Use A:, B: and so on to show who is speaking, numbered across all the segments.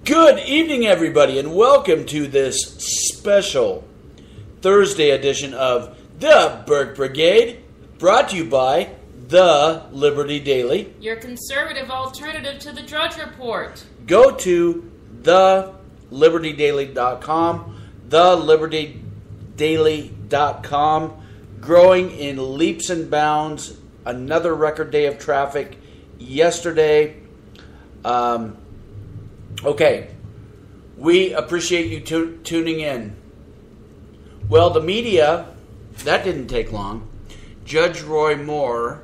A: Good evening, everybody, and welcome to this special Thursday edition of the Burke Brigade, brought to you by the Liberty Daily.
B: Your conservative alternative to the Drudge Report.
A: Go to thelibertydaily.com, thelibertydaily.com, growing in leaps and bounds. Another record day of traffic yesterday. Okay, we appreciate you tuning in. Well, the media, that didn't take long. Judge Roy Moore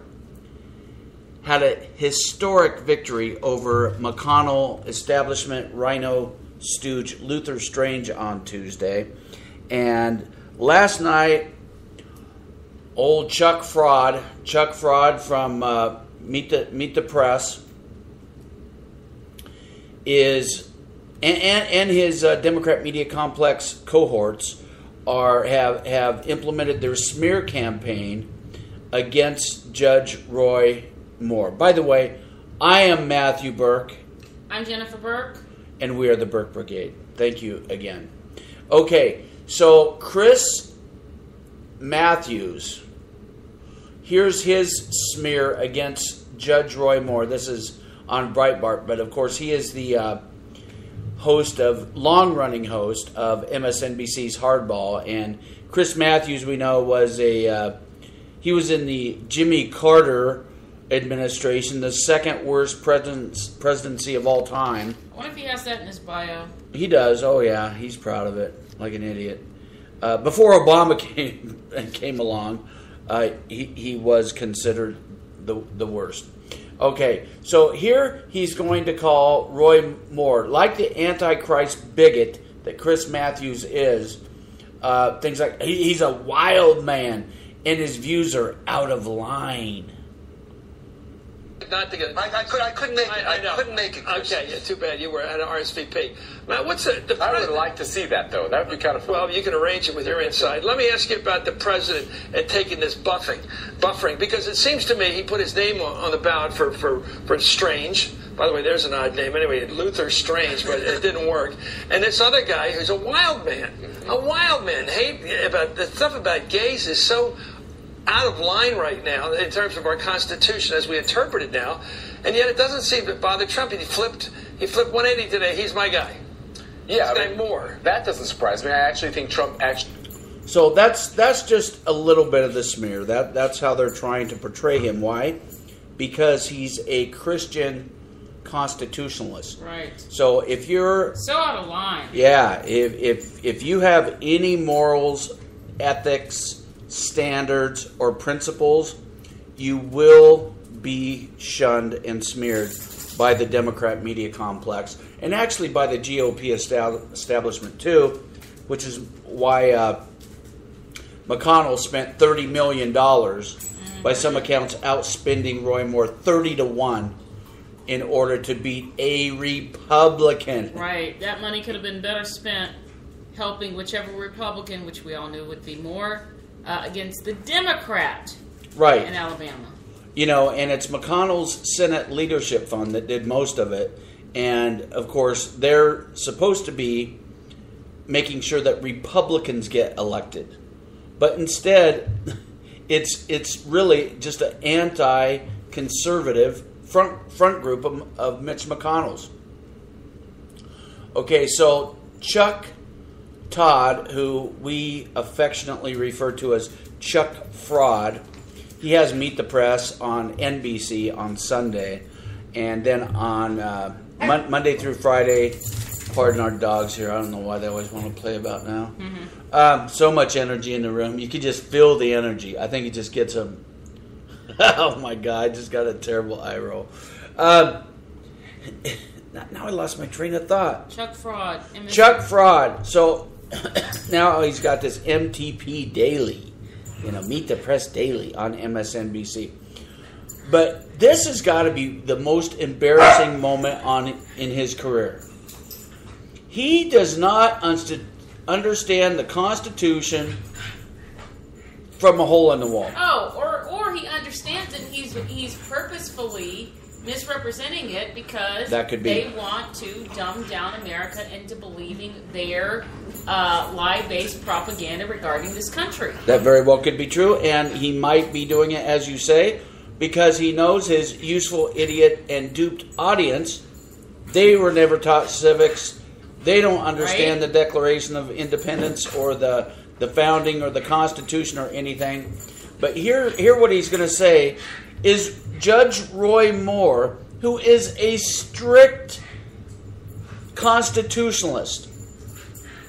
A: had a historic victory over McConnell establishment RINO stooge Luther Strange on Tuesday. And last night, old Chuck Fraud from Meet the Press, is and his Democrat media complex cohorts have implemented their smear campaign against Judge Roy Moore. By the way, I am Matthew Burke.
B: I'm Jennifer Burke.
A: And we are the Burke Brigade. Thank you again. Okay, so Chris Matthews, here's his smear against Judge Roy Moore. This is on Breitbart, but of course he is the long-running host of MSNBC's Hardball, and Chris Matthews, we know, he was in the Jimmy Carter administration, the second worst presidency of all time.
B: I wonder if he has that in his bio.
A: He does. Oh yeah, he's proud of it, like an idiot. Before Obama came along, he was considered the worst. Okay, so here he's going to call Roy Moore, like the Antichrist bigot that Chris Matthews is, things like he's a wild man and his views are out of line.
C: Not to get. I couldn't make it. Chris. Okay, yeah, too bad you were at an RSVP. Matt, what's the
D: I would like to see that, though. That would be kind of fun.
C: Well, you can arrange it with your inside. Let me ask you about the president and taking this buffering, because it seems to me he put his name on the ballot for Strange. By the way, there's an odd name. Anyway, Luther Strange, but it didn't work. And this other guy who's a wild man. Hate about the stuff about gays is so out of line right now in terms of our Constitution as we interpret it now, and yet it doesn't seem to bother Trump. He flipped 180 today. He's my guy.
D: Yeah, Moore. That doesn't surprise me. I actually think Trump actually.
A: So that's just a little bit of the smear. That's how they're trying to portray him. Why? Because he's a Christian constitutionalist.
B: Right.
A: So if you're
B: so out of line.
A: Yeah. If you have any morals, ethics, standards, or principles, you will be shunned and smeared by the Democrat media complex, and actually by the GOP establishment too, which is why McConnell spent $30 million, by some accounts outspending Roy Moore 30-1 in order to beat a Republican.
B: Right. That money could have been better spent helping whichever Republican, which we all knew would be more, against the Democrat
A: right.
B: in Alabama.
A: You know, and it's McConnell's Senate Leadership Fund that did most of it. And, of course, they're supposed to be making sure that Republicans get elected. But instead, it's really just an anti-conservative front group of Mitch McConnell's. Okay, so Chuck Todd, who we affectionately refer to as Chuck Fraud, he has Meet the Press on NBC on Sunday, and then on Monday through Friday, pardon our dogs here, I don't know why they always want to play about now. Mm-hmm. So much energy in the room. You could just feel the energy. I think it just gets them. Oh my God, I just got a terrible eye roll. Now I lost my train of thought.
B: Chuck Fraud.
A: Chuck Fraud. So now he's got this MTP Daily, Meet the Press Daily on MSNBC. But this has got to be the most embarrassing moment in his career. He does not understand the Constitution from a hole in the wall.
B: Oh, or he understands it. He's purposefully misrepresenting it because
A: That could be.
B: they want to dumb down America into believing their lie-based propaganda regarding this country.
A: That very well could be true, and he might be doing it, as you say, because he knows his useful idiot and duped audience. They were never taught civics. They don't understand the Declaration of Independence or the founding or the Constitution or anything. But hear what he's going to say is Judge Roy Moore, who is a strict constitutionalist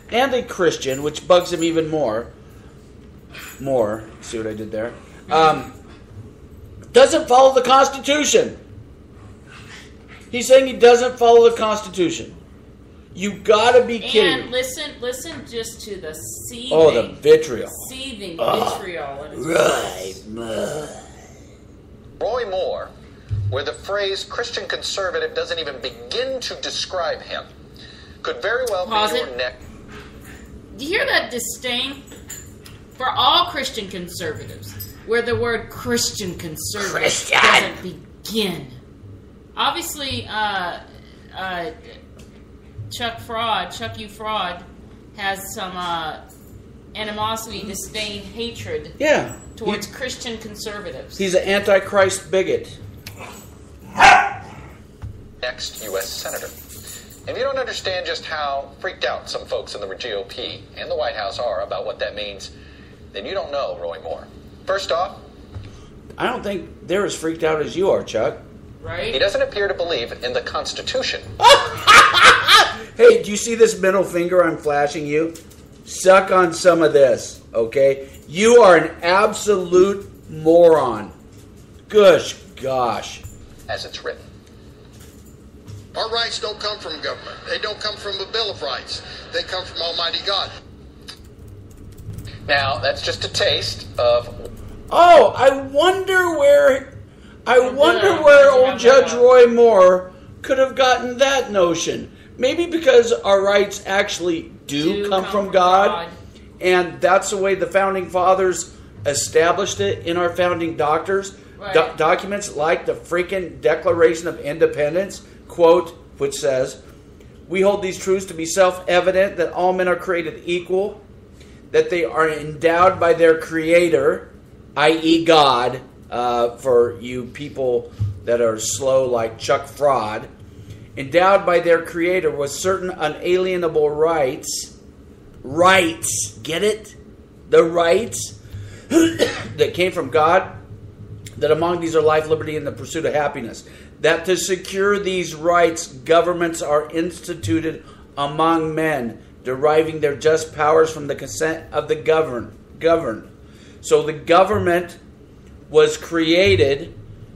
A: and a Christian, which bugs him even more. See what I did there? Doesn't follow the Constitution. He's saying he doesn't follow the Constitution. You gotta be kidding.
B: And listen just to the seething.
A: Oh, the vitriol.
B: Seething vitriol. In his
A: Right.
E: Roy Moore, where the phrase Christian conservative doesn't even begin to describe him, could very well
B: Pause
E: be
B: it.
E: your neck.
B: Do you hear that disdain for all Christian conservatives, where the word Christian conservative doesn't begin? Obviously, Chuck U. Fraud, has some animosity, disdain, hatred towards Christian conservatives.
A: He's an antichrist bigot.
E: Next U.S. Senator. If you don't understand just how freaked out some folks in the GOP and the White House are about what that means, then you don't know Roy Moore. First off,
A: I don't think they're as freaked out as you are, Chuck.
B: Right?
E: he doesn't appear to believe in the Constitution.
A: Hey, do you see this middle finger I'm flashing you? Suck on some of this, okay? You are an absolute moron. Gosh.
E: As it's written.
F: Our rights don't come from government. They don't come from a Bill of Rights. They come from Almighty God.
E: Now, that's just a taste of...
A: Oh, I wonder where old Judge Roy Moore could have gotten that notion. Maybe because our rights actually do come from God, and that's the way the Founding Fathers established it in our founding documents, like the freaking Declaration of Independence, quote, which says, "We hold these truths to be self-evident that all men are created equal, that they are endowed by their Creator, i.e. God," for you people that are slow like Chuck Fraud, endowed by their Creator with certain unalienable rights, get it? The rights that came from God, that among these are life, liberty, and the pursuit of happiness. That to secure these rights, governments are instituted among men, deriving their just powers from the consent of the governed. So the government was created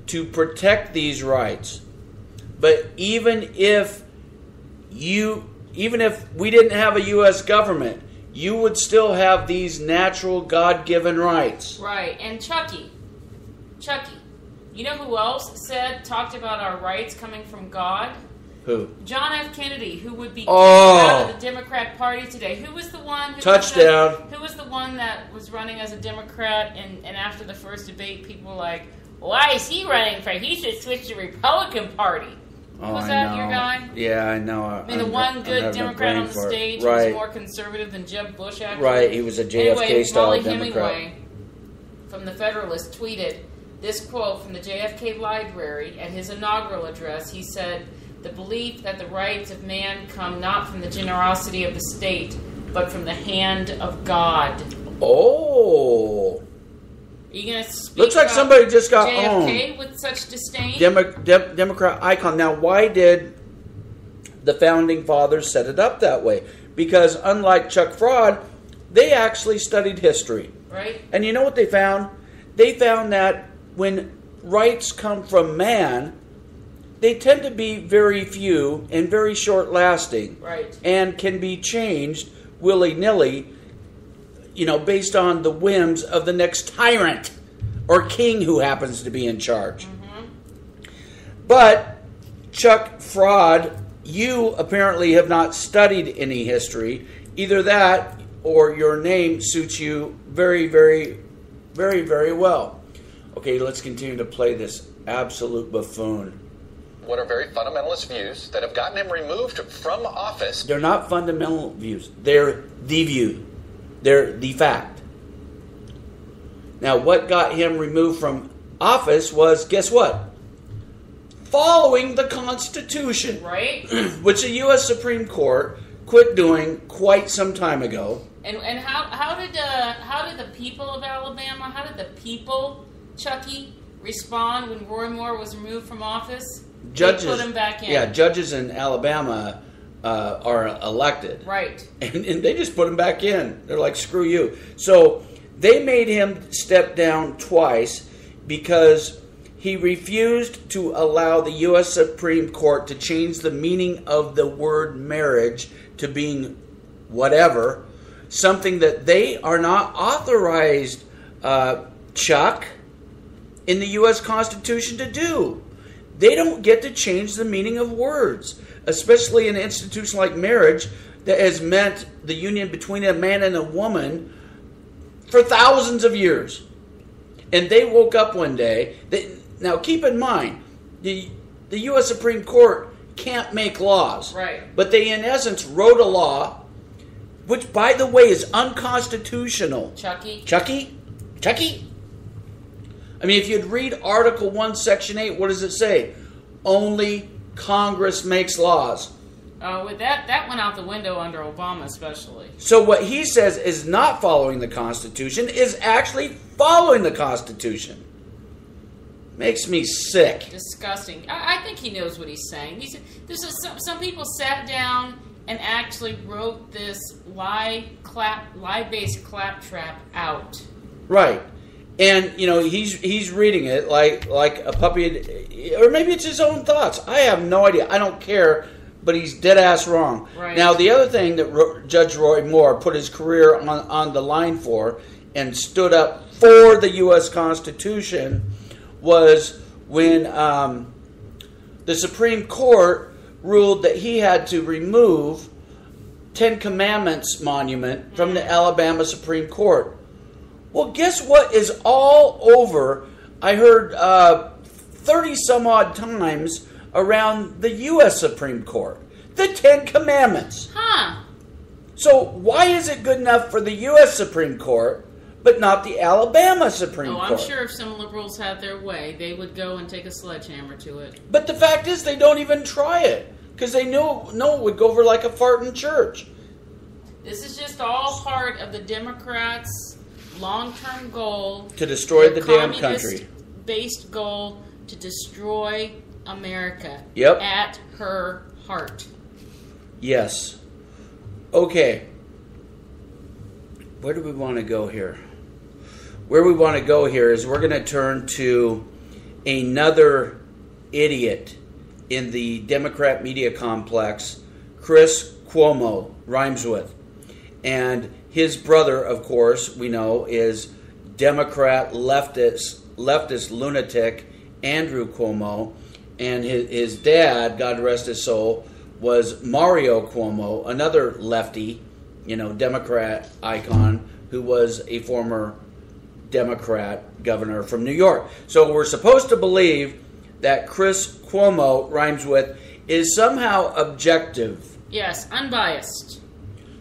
A: to protect these rights. But even if we didn't have a U.S. government, you would still have these natural God-given rights.
B: Right. And Chucky, you know who else talked about our rights coming from God?
A: Who?
B: John F. Kennedy, who would be kicked out of the Democrat Party today. Who was the one who who was the one that was running as a Democrat, and after the first debate, people were like, why is he running for? He should switch to the Republican Party. Was that your guy?
A: Yeah, I know.
B: I mean, the one good Democrat on the stage who was more conservative than Jeb Bush, actually.
A: Right, he was a JFK-style Democrat.
B: Hemingway from The Federalist tweeted this quote from the JFK Library at his inaugural address. He said, "The belief that the rights of man come not from the generosity of the state, but from the hand of God."
A: Oh.
B: Are you going to speak
A: Looks like
B: about
A: somebody just got
B: JFK
A: owned
B: with such disdain?
A: Democrat icon. Now, why did the Founding Fathers set it up that way? Because unlike Chuck Fraud, they actually studied history.
B: Right.
A: And you know what they found? They found that when rights come from man, they tend to be very few and very short-lasting.
B: Right. And
A: can be changed willy-nilly, based on the whims of the next tyrant or king who happens to be in charge. Mm-hmm. But, Chuck Fraud, you apparently have not studied any history. Either that or your name suits you very, very, very, very well. Okay, let's continue to play this absolute buffoon.
E: what are very fundamentalist views that have gotten him removed from office.
A: They're not fundamental views. They're the view. They're the fact. Now, what got him removed from office was, guess what? Following the Constitution.
B: Right.
A: Which the U.S. Supreme Court quit doing quite some time ago.
B: And how did the people of Alabama, how did the people, Chucky, respond when Roy Moore was removed from office?
A: Judges,
B: they put him back in.
A: Yeah, judges in Alabama are elected.
B: Right.
A: And they just put him back in. They're like, screw you. So they made him step down twice because he refused to allow the U.S. Supreme Court to change the meaning of the word marriage to being whatever, something that they are not authorized, Chuck, in the U.S. Constitution to do. They don't get to change the meaning of words, especially in an institution like marriage that has meant the union between a man and a woman for thousands of years. And they woke up one day. Now, keep in mind, the U.S. Supreme Court can't make laws.
B: Right.
A: But they, in essence, wrote a law, which, by the way, is unconstitutional.
B: Chucky?
A: I mean, if you'd read Article 1, Section 8, what does it say? Only Congress makes laws.
B: That went out the window under Obama especially.
A: So what he says is not following the Constitution is actually following the Constitution. Makes me sick.
B: Disgusting. I think he knows what he's saying. Some people sat down and actually wrote this lie-based claptrap out.
A: Right. And, he's reading it like a puppy, or maybe it's his own thoughts. I have no idea. I don't care, but he's dead-ass wrong.
B: Right.
A: Now, the other thing that Judge Roy Moore put his career on the line for and stood up for the U.S. Constitution was when the Supreme Court ruled that he had to remove Ten Commandments monument from the Alabama Supreme Court. Well, guess what is all over, I heard 30 some odd times around the U.S. Supreme Court? The Ten Commandments.
B: Huh.
A: So why is it good enough for the U.S. Supreme Court, but not the Alabama Supreme Court?
B: I'm sure if some liberals had their way, they would go and take a sledgehammer to it.
A: But the fact is they don't even try it, because they know it would go over like a fart in church.
B: This is just all part of the Democrats' long-term goal
A: to destroy the damn country.
B: Based goal to destroy America.
A: Yep.
B: At her heart.
A: Yes. Okay. Where do we want to go here? Where we want to go here is we're going to turn to another idiot in the Democrat media complex, Chris Cuomo, rhymes with. And his brother, of course, we know, is Democrat leftist lunatic Andrew Cuomo. And his dad, God rest his soul, was Mario Cuomo, another lefty, Democrat icon, who was a former Democrat governor from New York. So we're supposed to believe that Chris Cuomo, rhymes with, is somehow objective.
B: Yes, unbiased.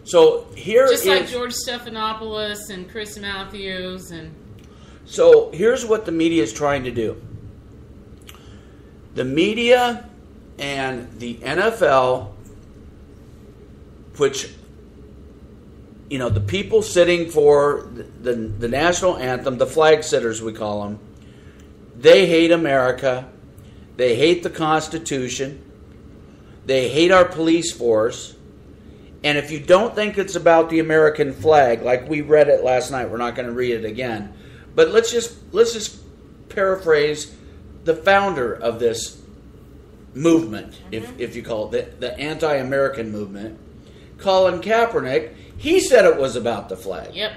A: So here
B: just like George Stephanopoulos and Chris Matthews and.
A: So here's what the media is trying to do. The media and the NFL, which, the people sitting for the national anthem, the flag sitters we call them, they hate America. They hate the Constitution. They hate our police force. And if you don't think it's about the American flag, like we read it last night, we're not going to read it again. But let's just paraphrase the founder of this movement, if you call it the anti-American movement, Colin Kaepernick. He said it was about the flag.
B: Yep.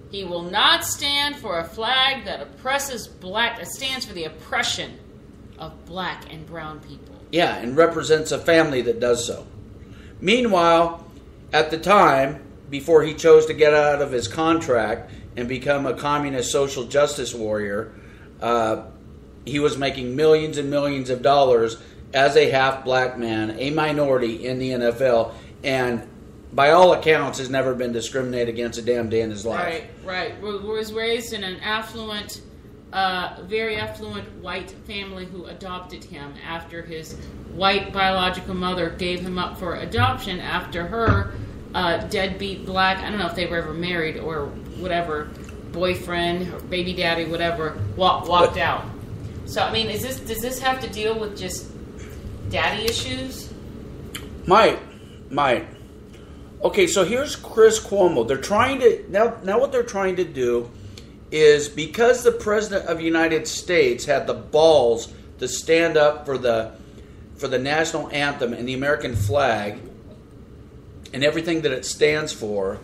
B: He will not stand for a flag that oppresses black. That stands for the oppression of black and brown people.
A: Yeah, and represents a family that does so. Meanwhile, at the time, before he chose to get out of his contract and become a communist social justice warrior, he was making millions and millions of dollars as a half-black man, a minority in the NFL, and by all accounts has never been discriminated against a damn day in his life.
B: Right. Was raised in an affluent, very affluent white family who adopted him after his white biological mother gave him up for adoption after her deadbeat black, I don't know if they were ever married or whatever, boyfriend, or baby daddy, whatever, walked out. So, I mean, does this have to deal with just daddy issues?
A: Might. Okay, so here's Chris Cuomo. They're trying to now what they're trying to do is, because the President of the United States had the balls to stand up for the national anthem and the American flag and everything that it stands for,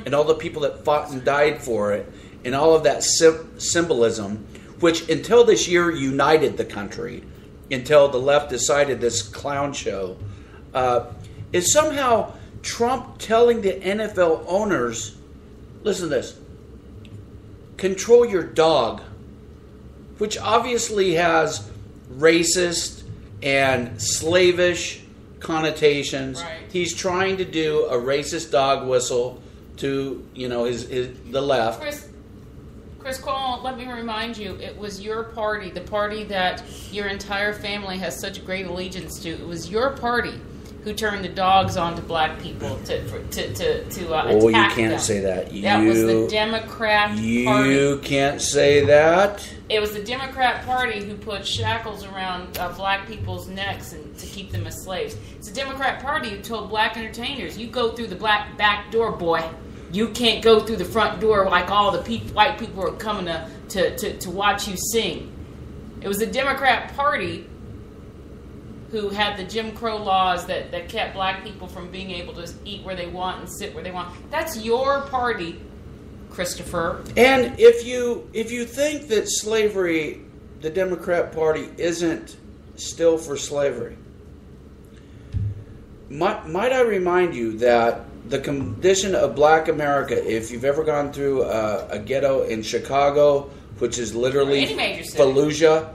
A: and all the people that fought and died for it, and all of that symbolism, which until this year united the country, until the left decided this clown show, is somehow Trump telling the NFL owners, listen to this, control your dog, which obviously has racist and slavish connotations.
B: Right.
A: He's trying to do a racist dog whistle to, the left.
B: Chris Cuomo, let me remind you, it was your party, the party that your entire family has such great allegiance to. It was your party who turned the dogs onto black people to attack
A: you can't
B: them.
A: say that.
B: That was the Democrat Party.
A: You can't say that.
B: It was the Democrat Party who put shackles around black people's necks and to keep them as slaves. It's the Democrat Party who told black entertainers, you go through the black back door, boy. You can't go through the front door like all the white people are coming to watch you sing. It was the Democrat Party who had the Jim Crow laws that kept black people from being able to eat where they want and sit where they want. That's your party, Christopher.
A: And if you think that slavery, the Democrat Party isn't still for slavery, might I remind you that the condition of black America, if you've ever gone through a ghetto in Chicago, which is literally Fallujah,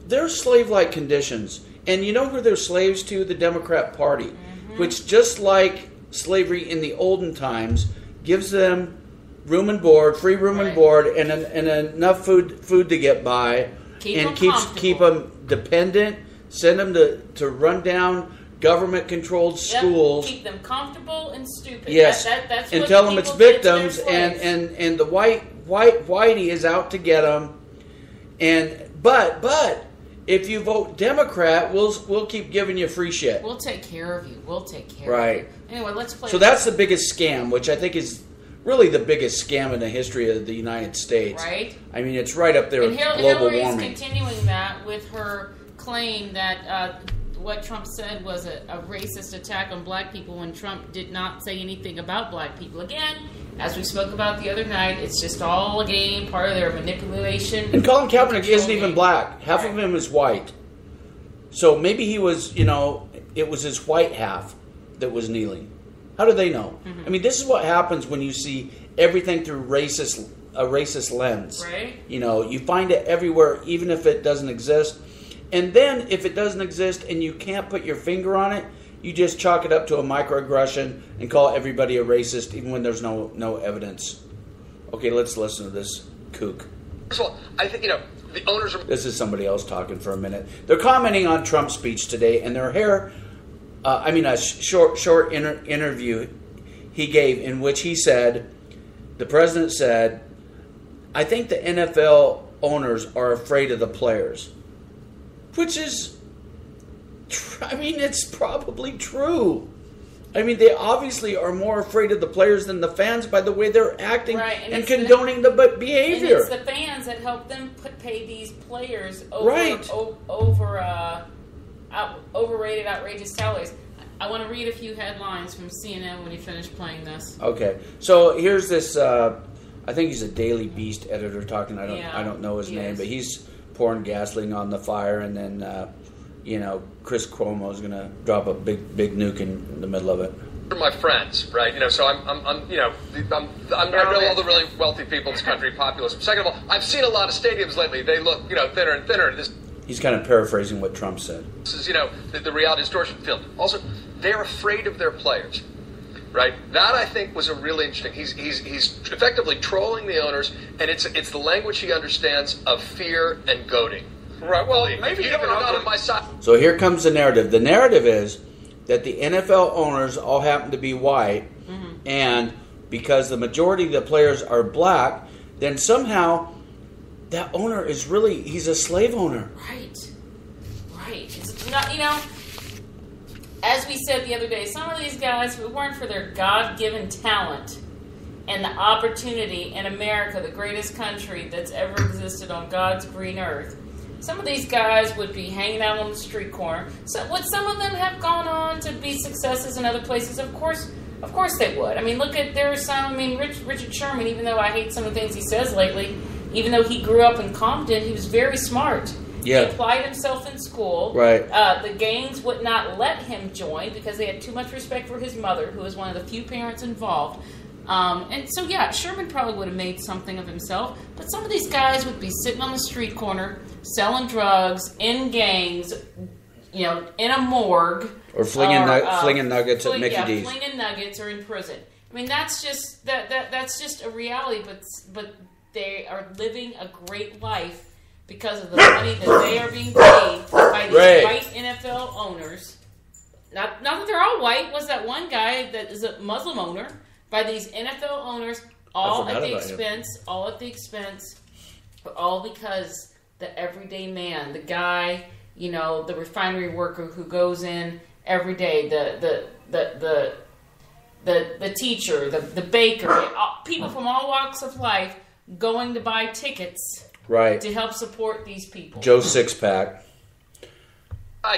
A: they're slave-like conditions. And you know who they're slaves to? The Democrat Party, which, just like slavery in the olden times, gives them room and board, free room and board, and enough food to get by, and keep them dependent, send them to run down government-controlled schools.
B: Keep them comfortable and stupid.
A: Yes,
B: that's
A: and
B: what
A: tell them it's victims,
B: and
A: the whitey is out to get them. But if you vote Democrat, we'll keep giving you free shit.
B: We'll take care of you.
A: Right.
B: Anyway, let's play.
A: So that's the biggest scam, which I think is really the biggest scam in the history of the United States.
B: Right.
A: I mean, it's right up there with global warming.
B: Hillary's continuing that with her claim that what Trump said was a racist attack on black people when Trump did not say anything about black people. Again, as we spoke about the other night, it's just all a game, part of their manipulation.
A: And Colin Kaepernick isn't even black. Half of him is white. So maybe he was, it was his white half that was kneeling. How do they know? I mean, this is what happens when you see everything through a racist lens.
B: Right.
A: You find it everywhere, even if it doesn't exist. And then, if it doesn't exist and you can't put your finger on it, you just chalk it up to a microaggression and call everybody a racist, even when there's no evidence. Okay, let's listen to this kook.
C: First of all, I think, the owners are...
A: This is somebody else talking for a minute. They're commenting on Trump's speech today, and a short interview he gave in which the president said, I think the NFL owners are afraid of the players. Which is, it's probably true. I mean, they obviously are more afraid of the players than the fans by the way they're acting and condoning the behavior.
B: And it's the fans that help them pay these players overrated, outrageous salaries. I want to read a few headlines from CNN when you finish playing this. Okay,
A: so here's this. I think he's a Daily Beast editor talking. I don't know his name, but he's pouring gasoline on the fire, and then Chris Cuomo is going to drop a big nuke in the middle of it.
C: They're my friends, right? So I'm I know all the really wealthy people in this country, populous. Second of all, I've seen a lot of stadiums lately. They look thinner and thinner.
A: He's kind of paraphrasing what Trump said.
G: This is, the reality distortion film. Also, they're afraid of their players, right? That, I think, was a really interesting. He's effectively trolling the owners, and it's the language he understands of fear and goading.
C: Right. Well, maybe
G: even not on my side.
A: So here comes the narrative. The narrative is that the NFL owners all happen to be white, and because the majority of the players are black, then somehow that owner is really, he's a slave owner.
B: Right. It's not, as we said the other day, some of these guys, if it weren't for their God-given talent and the opportunity in America, the greatest country that's ever existed on God's green earth, some of these guys would be hanging out on the street corner. So would some of them have gone on to be successes in other places? Of course they would. I mean, look at, there are some, Richard Sherman, even though I hate some of the things he says lately, even though he grew up in Compton, he was very smart.
A: Yeah.
B: He applied himself in school.
A: Right.
B: The gangs would not let him join because they had too much respect for his mother, who was one of the few parents involved. And so, Sherman probably would have made something of himself. But some of these guys would be sitting on the street corner, selling drugs, in gangs, in a morgue.
A: Or flinging nuggets at Mickey D's.
B: Flinging nuggets or in prison. I mean, that's just that's just a reality, but they are living a great life because of the money that they are being paid by these white NFL owners. Not that they're all white. Was that one guy that is a Muslim owner? By these NFL owners, all at the expense, but all because the everyday man, the guy, the refinery worker who goes in every day, the teacher, the baker, people from all walks of life going to buy tickets to help support these people.
A: Joe Sixpack.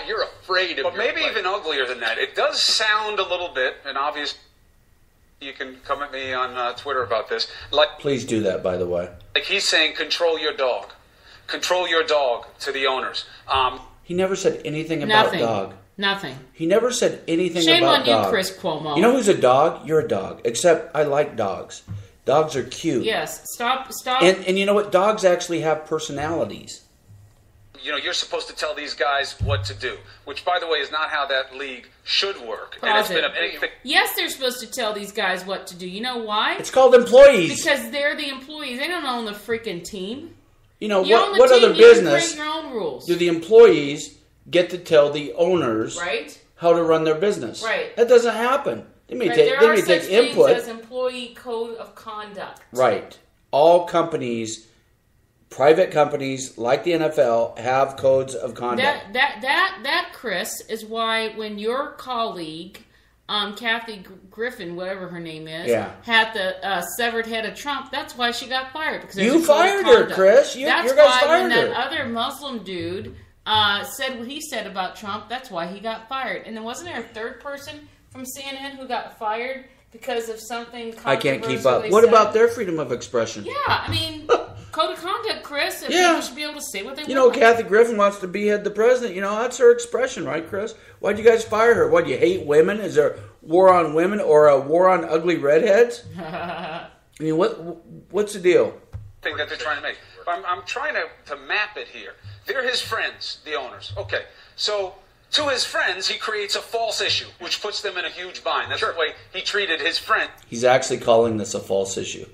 G: You're afraid of.
C: But maybe even uglier than that. It does sound a little bit, and obviously you can come at me on Twitter about this.
A: Please do that, by the way.
C: Like he's saying, control your dog to the owners.
A: He never said anything about dog.
B: Nothing.
A: He never said anything about dog.
B: Shame on you, Chris Cuomo.
A: You know who's a dog? You're a dog. Except I like dogs. Dogs are cute.
B: Yes. Stop.
A: And you know what? Dogs actually have personalities.
C: You're supposed to tell these guys what to do, which, by the way, is not how that league should work. And it's been
B: yes, they're supposed to tell these guys what to do. You know why?
A: It's called employees.
B: Because they're the employees. They don't own the freaking team.
A: What other business
B: create your own rules.
A: Do the employees get to tell the owners how to run their business?
B: Right.
A: That doesn't happen. They may take input.
B: Things as employee code of conduct.
A: Right. All companies, private companies like the NFL, have codes of conduct.
B: That Chris, is why when your colleague, Kathy Griffin, whatever her name is, had the severed head of Trump, that's why she got fired. Because
A: you fired her, Chris.
B: That's why when that other Muslim dude said what he said about Trump, that's why he got fired. And then wasn't there a third person from CNN who got fired because of something
A: I can't keep up. What about their freedom of expression?
B: Yeah, I mean, code of conduct, Chris. And people should be able to say what they want.
A: Kathy Griffin wants to behead the president. That's her expression, right, Chris? Why'd you guys fire her? What, you hate women? Is there a war on women or a war on ugly redheads? I mean, what's the deal?
C: Thing that they're trying to make. I'm trying to map it here. They're his friends, the owners. Okay, so to his friends, he creates a false issue, which puts them in a huge bind. That's the way he treated his friend.
A: He's actually calling this a false issue.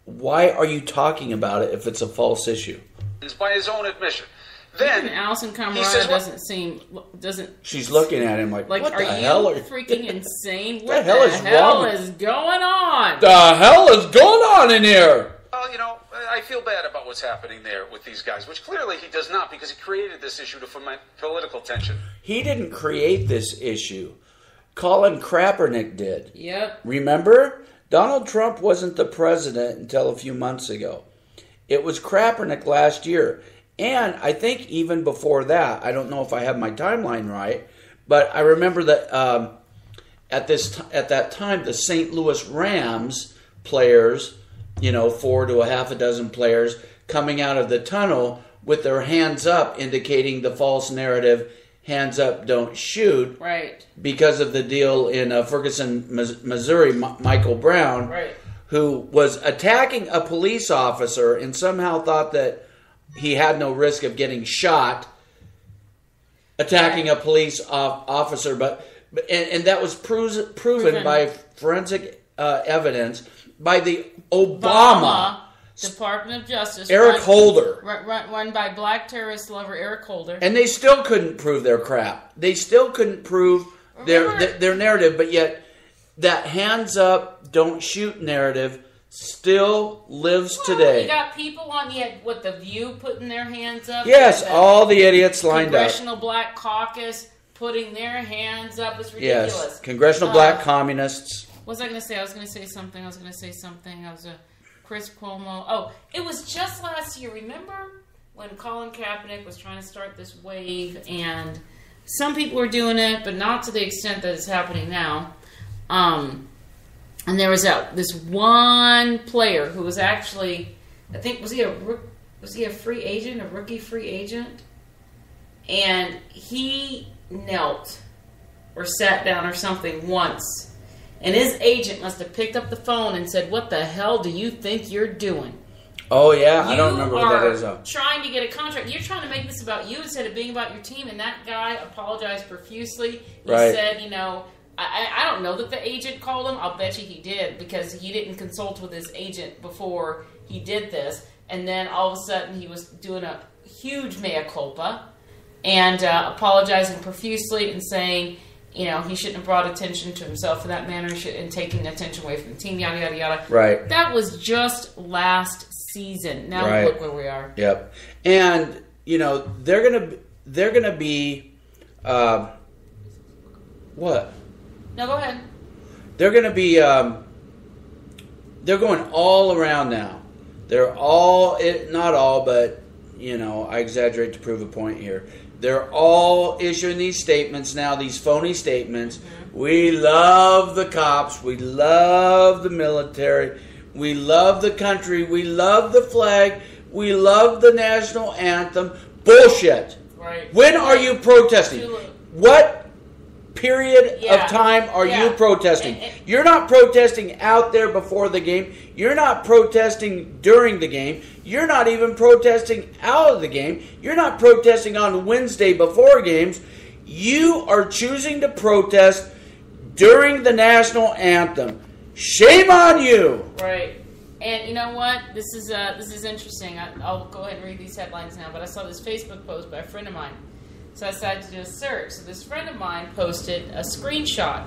A: Why are you talking about it if it's a false issue?
C: It's by his own admission. Then
B: Allison Camerata doesn't.
A: She's looking at him like what the hell?
B: Are you freaking insane?
A: What the hell
B: is going on?
A: The hell is going on in here?
C: Well, I feel bad about what's happening there with these guys, which clearly he does not, because he created this issue to foment political tension.
A: He didn't create this issue. Colin Kaepernick did.
B: Yep.
A: Remember? Donald Trump wasn't the president until a few months ago. It was Kaepernick last year. And I think even before that, I don't know if I have my timeline right, but I remember that at that time, the St. Louis Rams players, 4 to a half a dozen players coming out of the tunnel with their hands up, indicating the false narrative, hands up, don't shoot.
B: Right.
A: Because of the deal in Ferguson, Missouri, Michael Brown, who was attacking a police officer and somehow thought that he had no risk of getting shot attacking a police officer, but that was proven by forensic evidence by the Obama
B: Department of Justice,
A: Eric Holder,
B: run by black terrorist lover Eric Holder,
A: and they still couldn't prove their crap. They still couldn't prove their narrative, but yet that hands up, don't shoot narrative still lives today.
B: You got people on The View putting their hands up.
A: Yes, all the idiots lined up.
B: Congressional Black Caucus putting their hands up. It's ridiculous.
A: Yes, Congressional Black Communists.
B: What was I going to say? I was going to say something. I was a Chris Cuomo. Oh, it was just last year. Remember when Colin Kaepernick was trying to start this wave, and some people were doing it, but not to the extent that it's happening now. And there was this one player who was actually, I think, was he a free agent, a rookie free agent? And he knelt or sat down or something once. And his agent must have picked up the phone and said, "What the hell do you think you're doing?"
A: Oh, yeah. I don't remember what that is.
B: You are trying to get a contract. You're trying to make this about you instead of being about your team. And that guy apologized profusely. He said, I don't know that the agent called him. I'll bet you he did, because he didn't consult with his agent before he did this. And then all of a sudden he was doing a huge mea culpa and apologizing profusely and saying, he shouldn't have brought attention to himself in that manner and taking attention away from the team, yada, yada, yada.
A: Right.
B: That was just last season. Now look where we are.
A: Yep. And, they're going to be, what?
B: No, go ahead.
A: They're going to be, they're going all around now. They're all, not all, but, I exaggerate to prove a point here. They're all issuing these statements now, these phony statements. Mm-hmm. We love the cops. We love the military. We love the country. We love the flag. We love the national anthem. Bullshit.
B: Right.
A: When are you protesting? What period of time are you protesting? You're not protesting out there before the game. You're not protesting during the game. You're not even protesting out of the game. You're not protesting on Wednesday before games. You are choosing to protest during the national anthem. Shame on you.
B: Right. And you know what? This is interesting. I'll go ahead and read these headlines now, but I saw this Facebook post by a friend of mine. So I decided to do a search. So this friend of mine posted a screenshot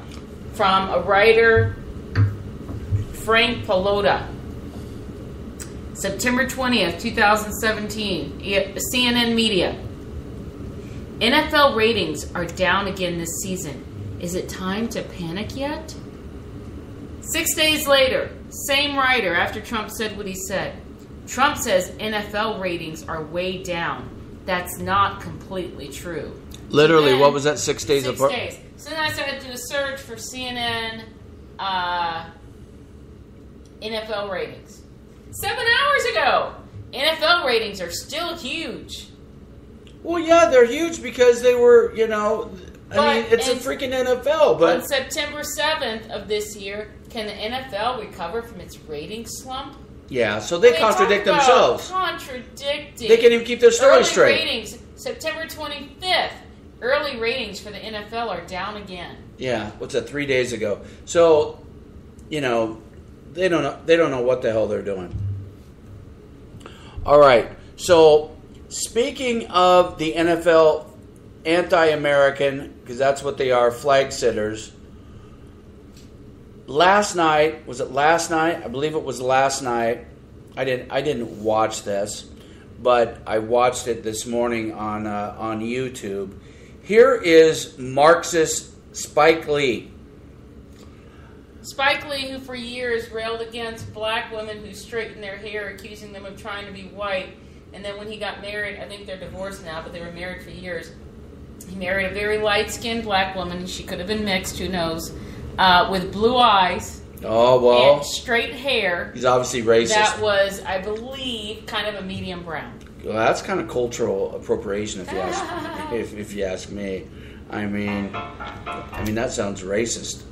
B: from a writer, Frank Pallotta. September 20th, 2017, CNN Media. NFL ratings are down again this season. Is it time to panic yet? 6 days later, same writer, after Trump said what he said. Trump says NFL ratings are way down. That's not completely true.
A: Literally, what was that, 6 days apart?
B: 6 days. So then I started to do a search for CNN NFL ratings. 7 hours ago, NFL ratings are still huge.
A: Well, yeah, they're huge because they were, it's a freaking NFL. But
B: on September 7th of this year, can the NFL recover from its ratings slump?
A: Yeah, so they contradict themselves.
B: Contradicting.
A: They can't even keep their story straight.
B: Ratings, September 25th. Early ratings for the NFL are down again.
A: Yeah, what's that? 3 days ago. So, they don't know what the hell they're doing. All right. So, speaking of the NFL anti-American, because that's what they are, flag sitters. Last night, was it last night? I believe it was last night. I didn't watch this, but I watched it this morning on YouTube. Here is Marxist Spike Lee.
B: Spike Lee, who for years railed against black women who straighten their hair, accusing them of trying to be white. And then when he got married, I think they're divorced now, but they were married for years. He married a very light-skinned black woman. She could have been mixed, who knows, with blue eyes.
A: Oh, well.
B: And straight hair.
A: He's obviously racist.
B: That was, I believe, kind of a medium brown.
A: Well, that's kind of cultural appropriation, if you ask me. I mean, that sounds racist.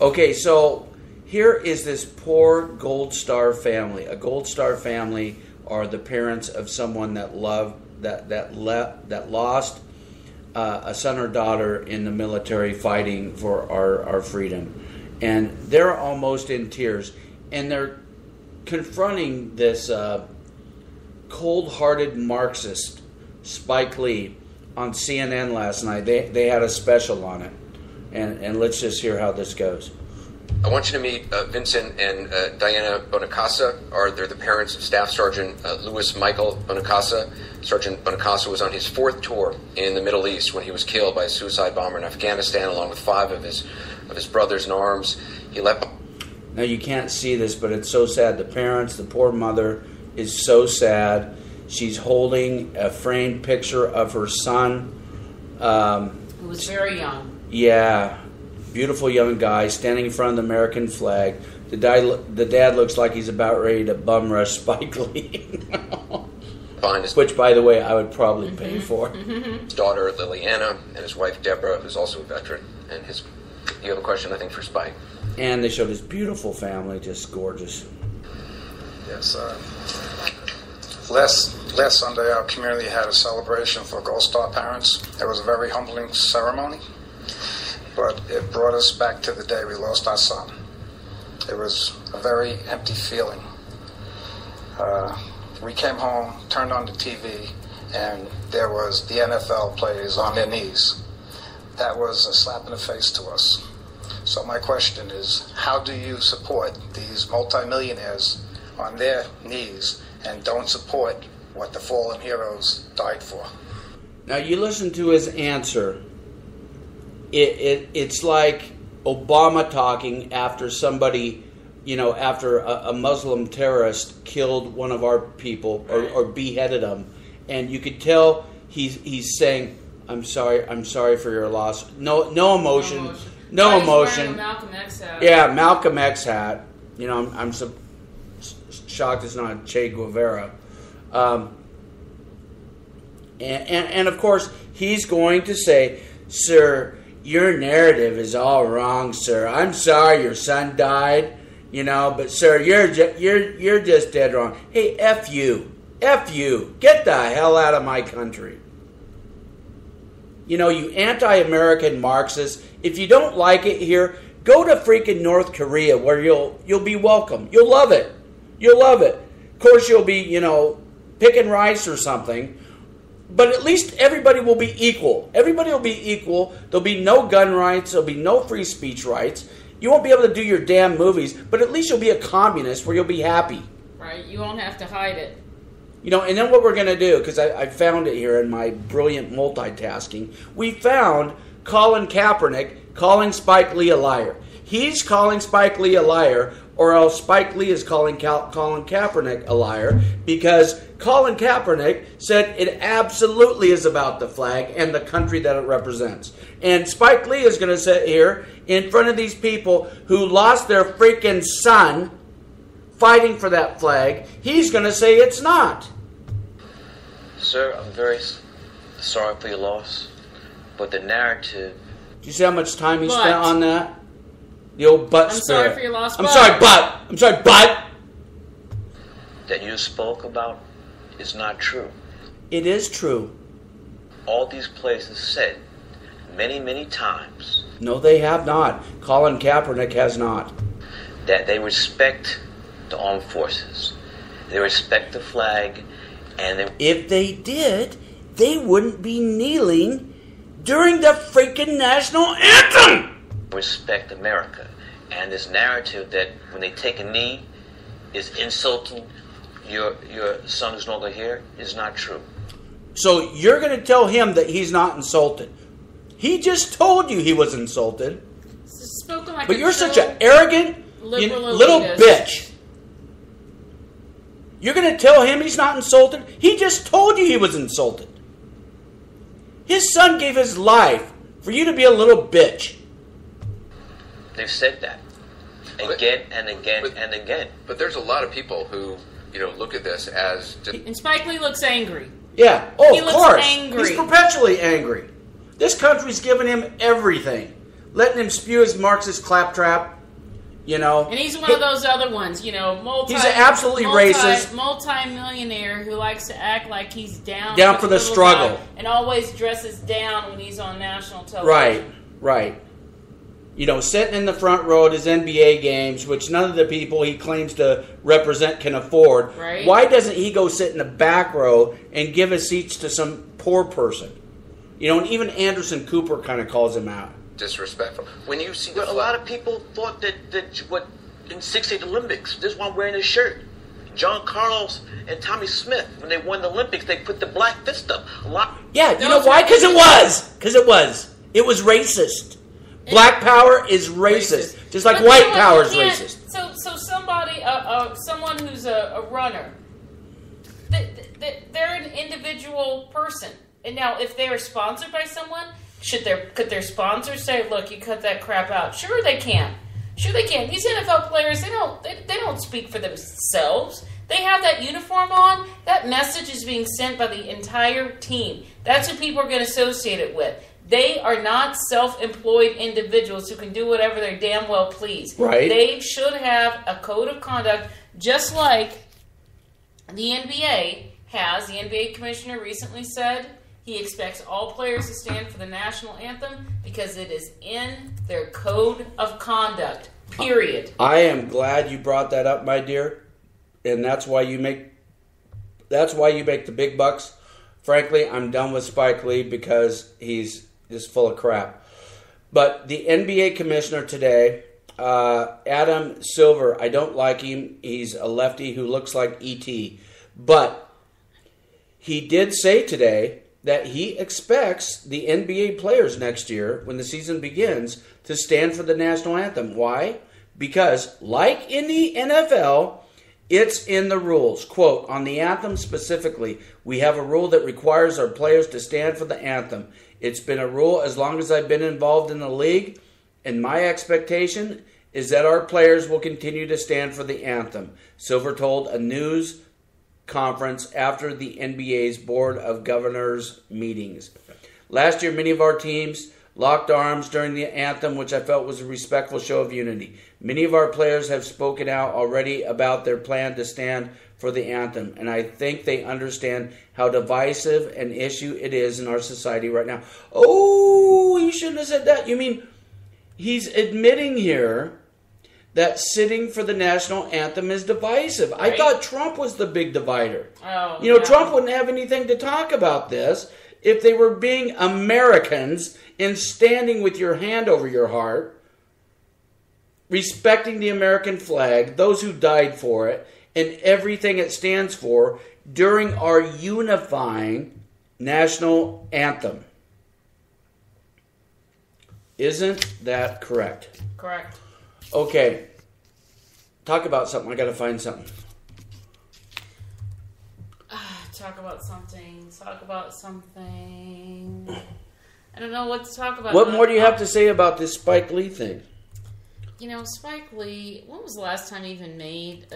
A: Okay, so here is this poor Gold Star family. A Gold Star family are the parents of someone that lost a son or daughter in the military fighting for our freedom. And they're almost in tears. And they're confronting this cold-hearted Marxist, Spike Lee, on CNN last night. They had a special on it. And let's just hear how this goes.
H: I want you to meet Vincent and Diana Bonacasa. They're the parents of Staff Sergeant Louis Michael Bonacasa. Sergeant Bonacasa was on his 4th tour in the Middle East when he was killed by a suicide bomber in Afghanistan, along with 5 of his brothers in arms. He left.
A: Now you can't see this, but it's so sad. The parents, the poor mother, is so sad. She's holding a framed picture of her son.
B: Who was very young.
A: Yeah. Beautiful young guy standing in front of the American flag. The dad looks like he's about ready to bum rush Spike Lee. Which, by the way, I would probably pay for.
H: His daughter Liliana and his wife Deborah, who's also a veteran. And you have a question, I think, for Spike.
A: And they showed his beautiful family, just gorgeous.
I: Yes, last Sunday our community had a celebration for Gold Star parents. It was a very humbling ceremony. But it brought us back to the day we lost our son. It was a very empty feeling. We came home, turned on the TV, and there was the NFL players on their knees. That was a slap in the face to us. So my question is, how do you support these multimillionaires on their knees and don't support what the fallen heroes died for?
A: Now you listen to his answer. It's like Obama talking after somebody, after a Muslim terrorist killed one of our people or beheaded them, and you could tell he's saying, "I'm sorry for your loss." No emotion. No emotion.
B: Malcolm X hat.
A: Yeah, Malcolm X hat. I'm so shocked it's not Che Guevara. And of course he's going to say, "Sir, your narrative is all wrong, sir. I'm sorry your son died, but sir, you're just dead wrong. Hey, F you. Get the hell out of my country. You anti-American Marxists, if you don't like it here, go to freaking North Korea where you'll be welcome. You'll love it. Of course you'll be, picking rice or something. But at least everybody will be equal. There'll be no gun rights. There'll be no free speech rights. You won't be able to do your damn movies, but at least you'll be a communist where you'll be happy.
B: Right, you won't have to hide it.
A: And then what we're going to do, because I found it here in my brilliant multitasking, we found Colin Kaepernick calling Spike Lee a liar. He's calling Spike Lee a liar, or else Spike Lee is calling Colin Kaepernick a liar, because Colin Kaepernick said it absolutely is about the flag and the country that it represents. And Spike Lee is going to sit here in front of these people who lost their freaking son fighting for that flag. He's going to say it's not.
J: Sir, I'm very sorry for your loss, but the narrative...
A: Do you see how much time he spent on that? The old butt spirit.
B: I'm sorry for your loss,
A: I'm sorry, butt.
J: That you spoke about is not true.
A: It is true.
J: All these places said many, many times.
A: No, they have not. Colin Kaepernick has not.
J: That they respect the armed forces. They respect the flag. And
A: if they did, they wouldn't be kneeling during the freaking national anthem.
J: Respect America. And this narrative that when they take a knee is insulting your son who's no longer here is not true.
A: So you're going to tell him that he's not insulted. He just told you he was insulted.
B: Like
A: but you're such an arrogant little bitch. You're going to tell him he's not insulted? He just told you he was insulted. His son gave his life for you to be a little bitch.
J: They've said that again and again and again.
H: But there's a lot of people who, look at this as...
B: And Spike Lee looks angry.
A: Yeah. Oh, of course.
B: Angry.
A: He's perpetually angry. This country's giving him everything. Letting him spew his Marxist claptrap. You know,
B: and he's one of those other ones. You know,
A: he's absolutely racist,
B: multi-millionaire who likes to act like he's down
A: for the struggle,
B: and always dresses down when he's on national television.
A: Right. You know, sitting in the front row at his NBA games, which none of the people he claims to represent can afford.
B: Right.
A: Why doesn't he go sit in the back row and give his seats to some poor person? You know, and even Anderson Cooper kind of calls him out.
H: Disrespectful. When you see
J: a lot of people thought that what in '68 Olympics, this one wearing his shirt. John Carlos and Tommy Smith, when they won the Olympics, they put the black fist up.
A: Yeah, you know why? Because it was. It was racist. Black power is racist. Just like white power is racist.
B: So somebody, someone who's a runner, they're an individual person. And now, if they are sponsored by someone, could their sponsor say, "Look, you cut that crap out"? Sure, they can. These NFL players, they don't speak for themselves. They have that uniform on. That message is being sent by the entire team. That's who people are going to associate it with. They are not self-employed individuals who can do whatever they damn well please.
A: Right.
B: They should have a code of conduct, just like the NBA has. The NBA commissioner recently said he expects all players to stand for the national anthem because it is in their code of conduct, period.
A: I am glad you brought that up, my dear. And that's why you make the big bucks. Frankly, I'm done with Spike Lee because he's just full of crap. But the NBA commissioner today, Adam Silver, I don't like him. He's a lefty who looks like E.T. But he did say today that he expects the NBA players next year, when the season begins, to stand for the national anthem. Why? Because, like in the NFL, it's in the rules. Quote, on the anthem specifically, we have a rule that requires our players to stand for the anthem. It's been a rule as long as I've been involved in the league, and my expectation is that our players will continue to stand for the anthem, Silver told a news conference after the NBA's Board of Governors meetings. Last year, many of our teams locked arms during the anthem, which I felt was a respectful show of unity. Many of our players have spoken out already about their plan to stand for the anthem, and I think they understand how divisive an issue it is in our society right now. Oh, you shouldn't have said that. You mean he's admitting here that sitting for the national anthem is divisive. Right. I thought Trump was the big divider. Trump wouldn't have anything to talk about this if they were being Americans and standing with your hand over your heart, respecting the American flag, those who died for it, and everything it stands for during our unifying national anthem. Isn't that correct?
B: Correct.
A: Okay. Talk about something. I got to find something.
B: Talk about something. I don't know what to talk about.
A: What more do you have to say about this Spike Lee thing?
B: You know, Spike Lee, when was the last time he even made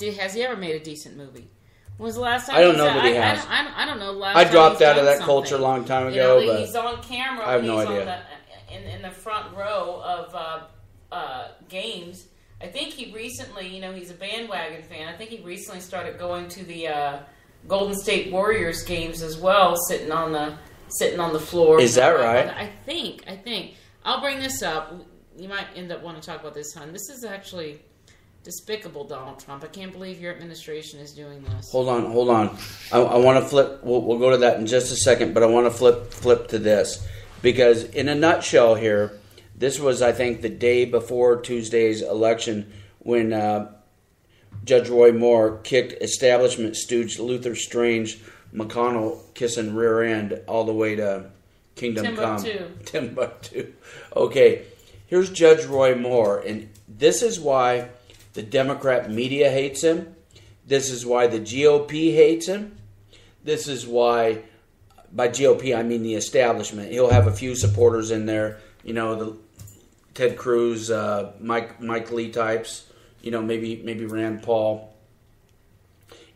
B: has he ever made a decent movie? When was the last time?
A: I don't know that he has.
B: I don't know.
A: I dropped out of that culture a long time ago.
B: You know, he's on camera.
A: I have no idea.
B: In the front row of games. I think he recently, he's a bandwagon fan. I think he recently started going to the Golden State Warriors games as well, sitting on the floor.
A: Is that right?
B: I think. I'll bring this up. You might end up wanting to talk about this, hon. This is actually despicable, Donald Trump. I can't believe your administration is doing this.
A: Hold on. I want to flip. We'll go to that in just a second, but I want to flip to this. Because in a nutshell here, this was, I think, the day before Tuesday's election when Judge Roy Moore kicked establishment stooge Luther Strange McConnell kissing rear end all the way to Kingdom Come. Timbuktu. Okay. Here's Judge Roy Moore, and this is why the Democrat media hates him. This is why the GOP hates him. This is why, by GOP, I mean the establishment. He'll have a few supporters in there, the Ted Cruz, Mike Lee types, maybe Rand Paul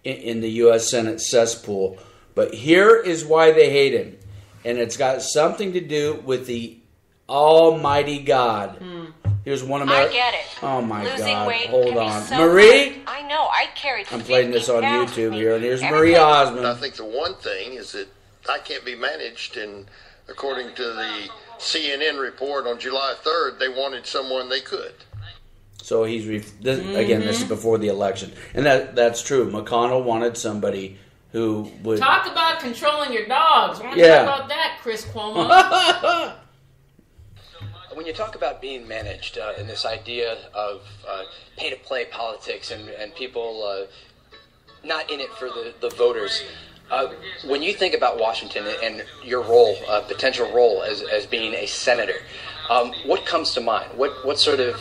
A: in the U.S. Senate cesspool. But here is why they hate him, and it's got something to do with the Almighty God. Here's one
K: I get it.
A: Oh my
K: Losing
A: God!
K: weight
A: Hold
K: can
A: on,
K: be so
A: Marie.
K: hard. I know. I carried.
A: I'm playing this on
K: 50 pounds
A: YouTube
K: with
A: here,
K: me.
A: and here's
K: Everybody-
A: Marie Osmond.
F: I think the one thing is that I can't be managed, and according to the CNN report on July 3rd, they wanted someone they could.
A: So he's again. This is before the election, and that's true. McConnell wanted somebody who would
B: talk about controlling your dogs. Why don't you talk about that, Chris Cuomo?
L: When you talk about being managed and this idea of pay-to-play politics and people not in it for the voters, when you think about Washington and your role, potential role as being a senator, what comes to mind? What sort of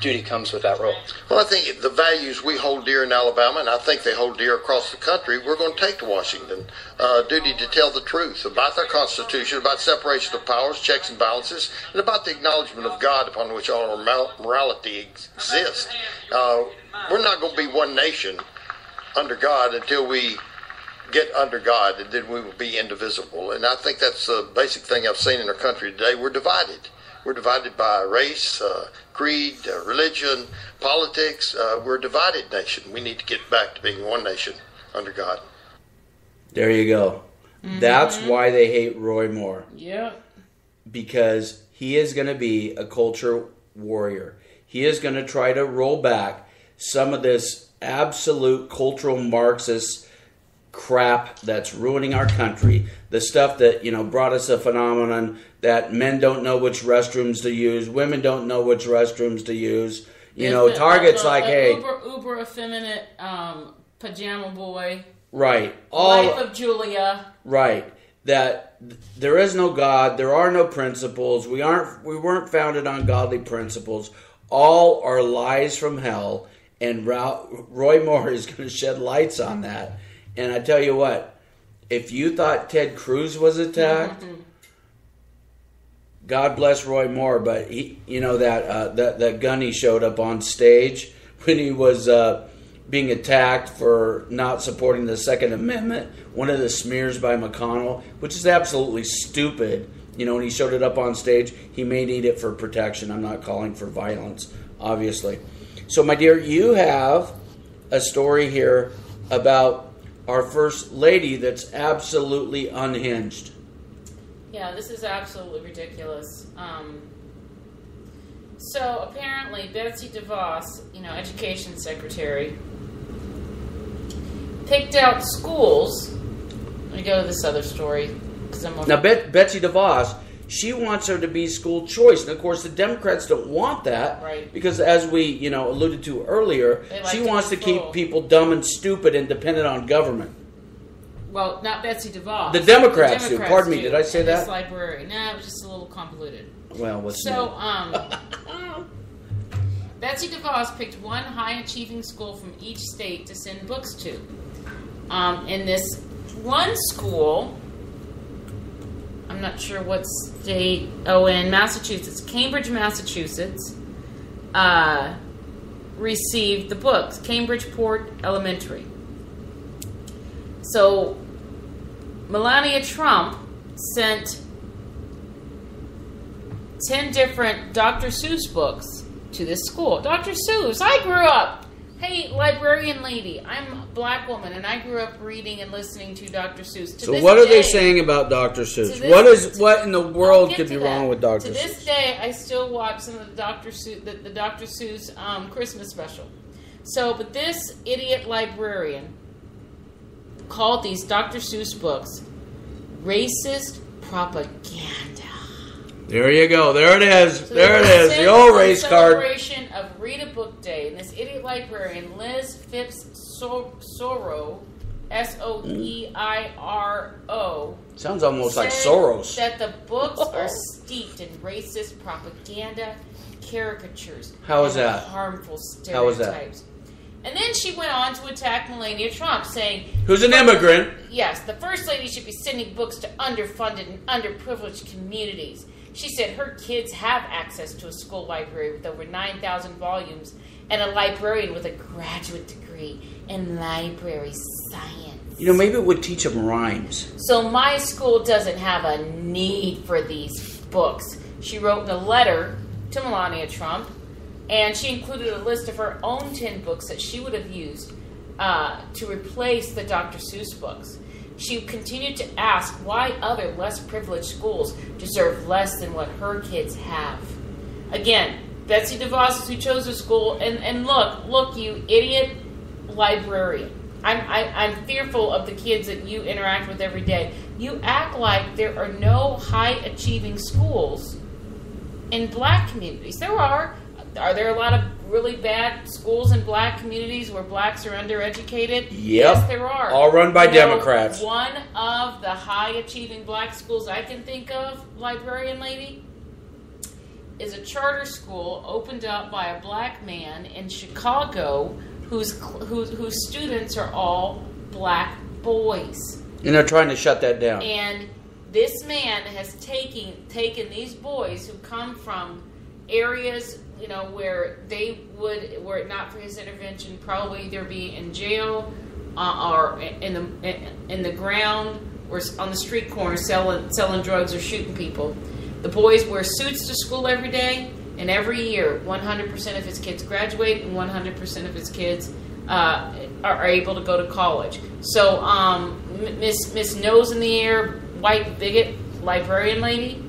L: duty comes with that role?
F: Well, I think the values we hold dear in Alabama, and I think they hold dear across the country, we're going to take to Washington. Duty to tell the truth about our Constitution, about separation of powers, checks and balances, and about the acknowledgement of God upon which all our morality exists. We're not going to be one nation under God until we get under God, and then we will be indivisible. And I think that's the basic thing I've seen in our country today. We're divided. We're divided by race, creed, religion, politics. We're a divided nation. We need to get back to being one nation under God.
A: There you go. That's why they hate Roy Moore.
B: Yeah.
A: Because he is going to be a culture warrior. He is going to try to roll back some of this absolute cultural Marxist crap that's ruining our country. The stuff that, brought us a phenomenon that men don't know which restrooms to use, women don't know which restrooms to use. Target's like, hey,
B: uber effeminate pajama boy.
A: Right.
B: Life of Julia.
A: Right. That there is no God, there are no principles. We weren't founded on godly principles. All are lies from hell, and Roy Moore is going to shed lights on that. And I tell you what, if you thought Ted Cruz was attacked, God bless Roy Moore, but he, that gun he showed up on stage when he was being attacked for not supporting the Second Amendment, one of the smears by McConnell, which is absolutely stupid. When he showed it up on stage, he may need it for protection. I'm not calling for violence, obviously. So, my dear, you have a story here about our First Lady that's absolutely unhinged.
B: Yeah, this is absolutely ridiculous. So apparently Betsy DeVos, Education Secretary, picked out schools. Let me go to this other story.
A: Now, Betsy DeVos, she wants her to be school choice. And, of course, the Democrats don't want that.
B: Right.
A: Because, as we, alluded to earlier, she wants to keep people dumb and stupid and dependent on government.
B: Well, not Betsy DeVos.
A: The Democrats do. Pardon me, did I say that?
B: This library. No, it was just a little convoluted.
A: Well, what's
B: Betsy DeVos picked one high-achieving school from each state to send books to. In this one school, I'm not sure what state. Oh, in Massachusetts, Cambridge, Massachusetts, received the books. Cambridgeport Elementary. So, Melania Trump sent 10 different Dr. Seuss books to this school. Dr. Seuss, I grew up. Hey, librarian lady, I'm a black woman, and I grew up reading and listening to Dr. Seuss.
A: So what are they saying about Dr. Seuss? What in the world could be wrong with Dr. Seuss?
B: To this day, I still watch some of the Dr. Seuss Christmas special. So, but this idiot librarian called these Dr. Seuss books racist propaganda.
A: There you go. There it is. So there it is. The old race card.
B: Celebration of Read a Book Day, and this idiot librarian Liz Phipps Soro, Soeiro,
A: sounds almost like Soros.
B: That the books are steeped in racist propaganda, caricatures,
A: How is that?
B: Harmful stereotypes.
A: How is that?
B: And then she went on to attack Melania Trump, saying...
A: Who's an immigrant.
B: Yes, the First Lady should be sending books to underfunded and underprivileged communities. She said her kids have access to a school library with over 9,000 volumes and a librarian with a graduate degree in library science.
A: Maybe it would teach them rhymes.
B: So my school doesn't have a need for these books. She wrote in a letter to Melania Trump, and she included a list of her own 10 books that she would have used to replace the Dr. Seuss books. She continued to ask why other less privileged schools deserve less than what her kids have. Again, Betsy DeVos is who chose her school, and look, you idiot librarian. I'm fearful of the kids that you interact with every day. You act like there are no high-achieving schools in black communities. There are. Are there a lot of really bad schools in black communities where blacks are undereducated?
A: Yep.
B: Yes, there are.
A: All run by Democrats.
B: One of the high-achieving black schools I can think of, librarian lady, is a charter school opened up by a black man in Chicago whose students are all black boys.
A: And they're trying to shut that down.
B: And this man has taken these boys who come from areas, where they would, were it not for his intervention, probably either be in jail or in the ground or on the street corner selling drugs or shooting people. The boys wear suits to school every day, and every year 100% of his kids graduate and 100% of his kids are able to go to college. So Miss Nose in the Air, white bigot, librarian lady,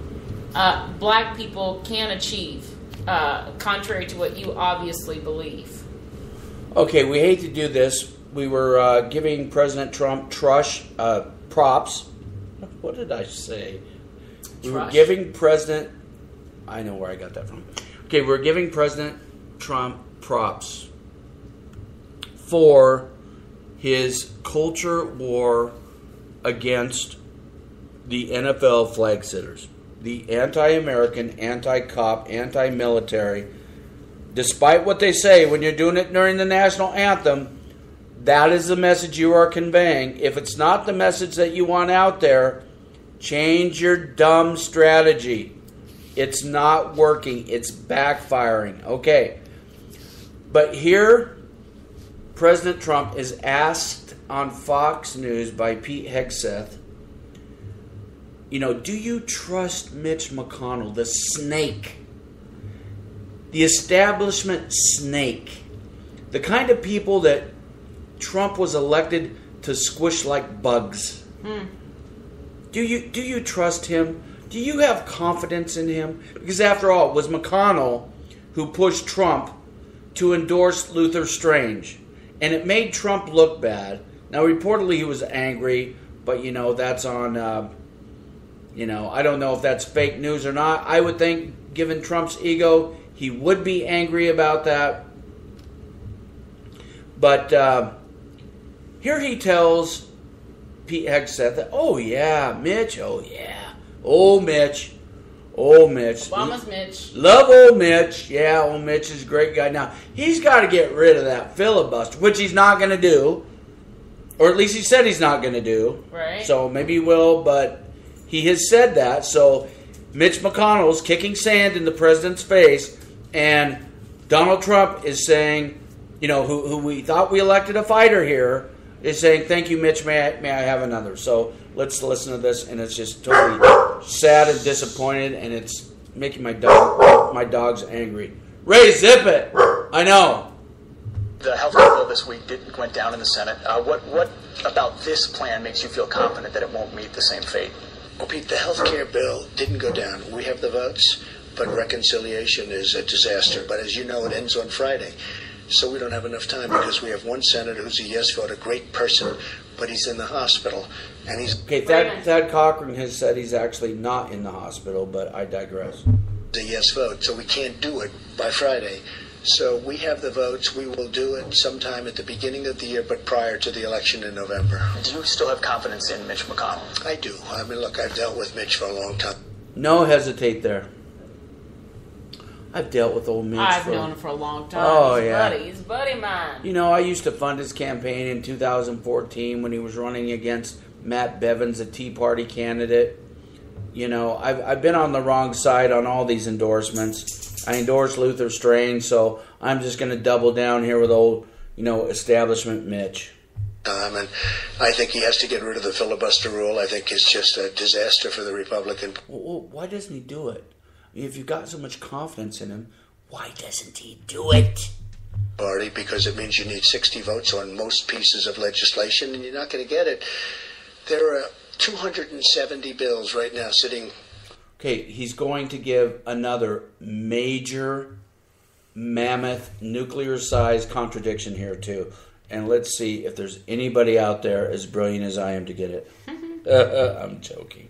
B: black people can achieve, contrary to what you obviously believe.
A: Okay, we hate to do this. We were giving President Trump props. What did I say? We were giving President... I know where I got that from. Okay, we're giving President Trump props for his culture war against the NFL flag sitters. The anti-American, anti-cop, anti-military. Despite what they say when you're doing it during the national anthem, that is the message you are conveying. If it's not the message that you want out there, change your dumb strategy. It's not working. It's backfiring. Okay. But here, President Trump is asked on Fox News by Pete Hegseth, do you trust Mitch McConnell, the snake, the establishment snake, the kind of people that Trump was elected to squish like bugs? Do you trust him? Do you have confidence in him? Because after all, it was McConnell who pushed Trump to endorse Luther Strange. And it made Trump look bad. Now, reportedly he was angry, but, that's on, I don't know if that's fake news or not. I would think, given Trump's ego, he would be angry about that. But here he tells Pete Hegseth that, Mitch,
B: Obama's Mitch.
A: Love old Mitch. Yeah, old Mitch is a great guy. Now, he's got to get rid of that filibuster, which he's not going to do. Or at least he said he's not going to do.
B: Right.
A: So maybe he will, but he has said that. So Mitch McConnell's kicking sand in the president's face, and Donald Trump is saying, who we thought we elected a fighter here, is saying, thank you, Mitch, may I have another? So let's listen to this, and it's just totally sad and disappointed, and it's making my dogs angry. Ray, zip it! I know.
K: The health care bill this week went down in the Senate. What about this plan makes you feel confident that it won't meet the same fate?
M: Well, Pete, the health care bill didn't go down. We have the votes, but reconciliation is a disaster. But as you know, it ends on Friday. So we don't have enough time because we have one senator who's a yes vote, a great person, but he's in the hospital. And he's...
A: Okay, Thad Cochran has said he's actually not in the hospital, but I digress.
M: A yes vote, so we can't do it by Friday. So we have the votes. We will do it sometime at the beginning of the year, but prior to the election in November.
K: Do you still have confidence in Mitch McConnell?
M: I do. I mean, look, I've dealt with Mitch for a long time.
A: No hesitate there. I've dealt with old Mitch.
B: I've known him for a long time.
A: Oh,
B: He's a buddy of mine.
A: I used to fund his campaign in 2014 when he was running against Matt Bevins, a Tea Party candidate. I've been on the wrong side on all these endorsements. I endorsed Luther Strange, so I'm just going to double down here with old, establishment Mitch.
M: And I think he has to get rid of the filibuster rule. I think it's just a disaster for the Republican.
A: Well, why doesn't he do it? if you've got so much confidence in him, why doesn't he do it?
M: Party, because it means you need 60 votes on most pieces of legislation, and you're not going to get it. There are 270 bills right now sitting.
A: Okay, he's going to give another major, mammoth, nuclear-sized contradiction here, too. And let's see if there's anybody out there as brilliant as I am to get it. I'm joking.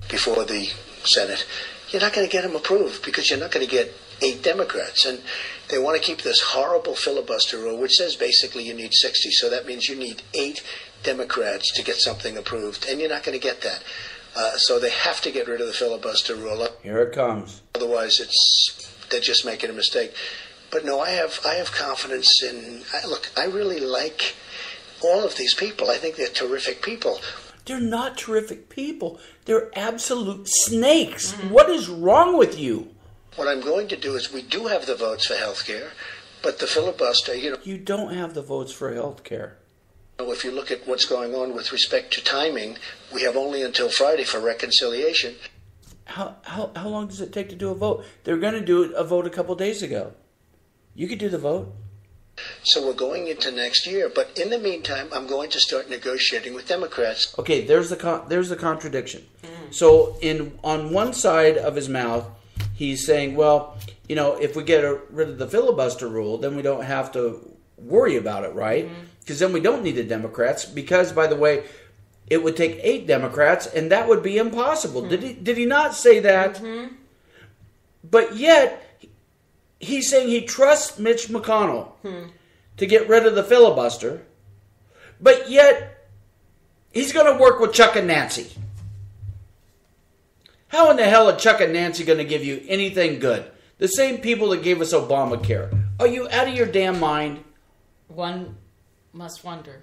M: Before the Senate, you're not going to get them approved because you're not going to get 8 Democrats. And they want to keep this horrible filibuster rule, which says basically you need 60. So that means you need 8 Democrats to get something approved. And you're not going to get that. So they have to get rid of the filibuster rule.
A: Here it comes.
M: Otherwise, they're just making a mistake. But no, I have confidence in. Look, I really like all of these people. I think they're terrific people.
A: They're not terrific people. They're absolute snakes. Mm-hmm. What is wrong with you?
M: What I'm going to do is we do have the votes for health care, but the filibuster,
A: You don't have the votes for health care.
M: If you look at what's going on with respect to timing, we have only until Friday for reconciliation.
A: How long does it take to do a vote? They're going to do a vote a couple days ago. You could do the vote.
M: So we're going into next year, but in the meantime, I'm going to start negotiating with Democrats.
A: Okay, there's the contradiction. So on one side of his mouth, he's saying, well, if we get rid of the filibuster rule, then we don't have to worry about it, right? Because then we don't need the Democrats. Because, by the way, it would take 8 Democrats, and that would be impossible. Did he not say that? But yet, he's saying he trusts Mitch McConnell to get rid of the filibuster, but yet he's going to work with Chuck and Nancy. How in the hell are Chuck and Nancy going to give you anything good? The same people that gave us Obamacare. Are you out of your damn mind?
B: One must wonder.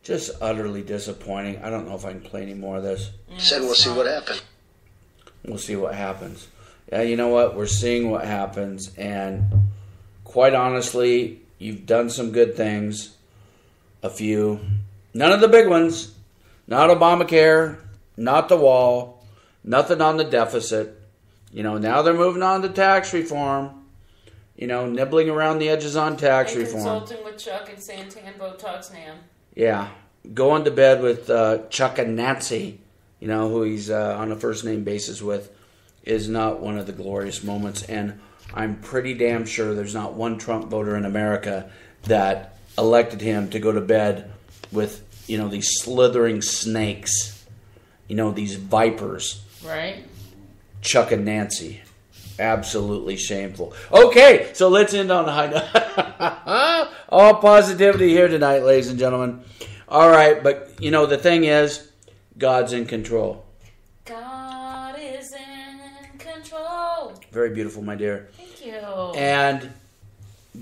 A: Just utterly disappointing. I don't know if I can play any more of this.
M: Said we'll see what happens.
A: We'll see what happens. Yeah, you know what? We're seeing what happens, and quite honestly, you've done some good things. A few. None of the big ones. Not Obamacare. Not the wall. Nothing on the deficit. Now they're moving on to tax reform. Nibbling around the edges on tax reform.
B: Consulting with Chuck and Santan Botox Nam.
A: Yeah. Going to bed with Chuck and Nancy, who he's on a first name basis with, is not one of the glorious moments. And I'm pretty damn sure there's not one Trump voter in America that elected him to go to bed with, these slithering snakes, these vipers.
B: Right.
A: Chuck and Nancy. Absolutely shameful. Okay, so let's end on a high note. All positivity here tonight, ladies and gentlemen. All right, but, the thing is, God's in control.
B: God is in control.
A: Very beautiful, my dear.
B: Thank you.
A: And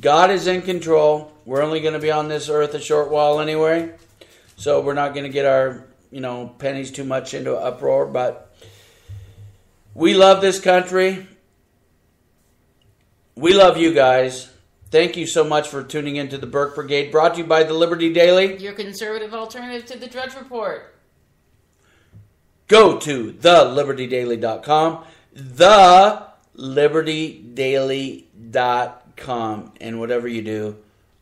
A: God is in control. We're only going to be on this earth a short while anyway. So we're not going to get our, pennies too much into uproar. But we love this country. We love you guys. Thank you so much for tuning into the Burke Brigade, brought to you by the Liberty Daily.
B: Your conservative alternative to the Drudge Report.
A: Go to thelibertydaily.com, thelibertydaily.com, and whatever you do,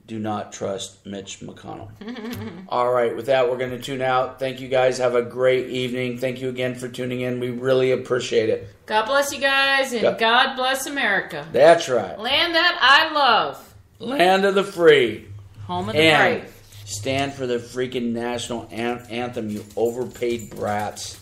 A: do not trust Mitch McConnell. All right, with that, we're going to tune out. Thank you guys. Have a great evening. Thank you again for tuning in. We really appreciate it.
B: God bless you guys, and God bless America.
A: That's right.
B: Land that I love.
A: Land of the free.
B: Home of the brave.
A: Stand for the freaking national anthem, you overpaid brats.